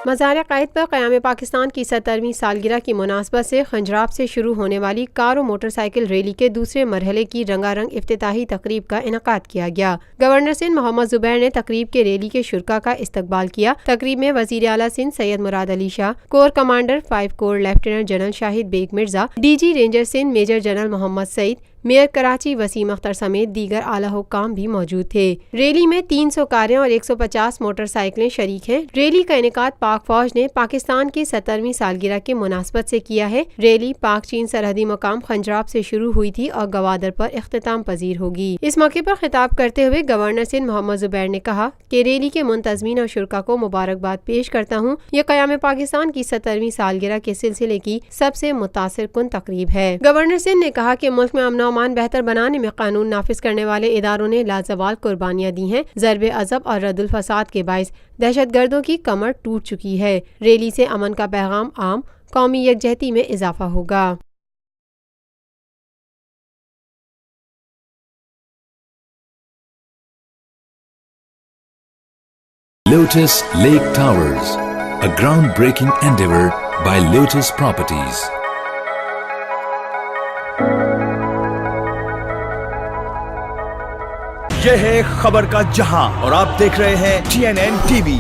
مزار قائد پر قیام پاکستان کی 70ویں سالگرہ کی مناسبت سے خنجراب سے شروع ہونے والی کار و موٹر سائیکل ریلی کے دوسرے مرحلے کی رنگا رنگ افتتاحی تقریب کا انعقاد کیا گیا۔ گورنر سندھ محمد زبیر نے تقریب کے ریلی کے شرکاء کا استقبال کیا۔ تقریب میں وزیر اعلیٰ Sindh Syed Murad Ali Shah, corps commander 5 corps lieutenant general Shahid Baig Mirza, D G ranger Sindh major general Muhammad Saeed, mayor Karachi Waseem Akhtar سمیت دیگر اعلیٰ حکام بھی موجود تھے۔ ریلی میں 300 کاریں اور 150 موٹر سائیکلیں شریک ہیں۔ ریلی کا انعقاد پاک فوج نے پاکستان کی 70ویں سالگرہ کی مناسبت سے کیا ہے۔ ریلی پاک چین سرحدی مقام خنجراب سے شروع ہوئی تھی اور گوادر پر اختتام پذیر ہوگی۔ اس موقع پر خطاب کرتے ہوئے گورنر سندھ محمد زبیر نے کہا کہ ریلی کے منتظمین اور شرکاء کو مبارکباد پیش کرتا ہوں۔ یہ قیام پاکستان کی 70ویں سالگرہ کے سلسلے کی سب سے متاثر کن تقریب ہے۔ گورنر سندھ نے کہا کہ ملک میں امن و امان بہتر بنانے میں قانون نافذ کرنے والے اداروں نے لازوال قربانیاں دی ہیں۔ ضرب عضب اور رد الفساد کے باعث دہشت گردوں کی کمر ٹوٹ چکی ہے۔ ریلی سے امن کا پیغام عام، قومی یکجہتی میں اضافہ ہوگا۔ Lotus Lake Towers, a groundbreaking endeavor by Lotus Properties. یہ ہے خبر کا جہاں اور آپ دیکھ رہے ہیں TNN TV۔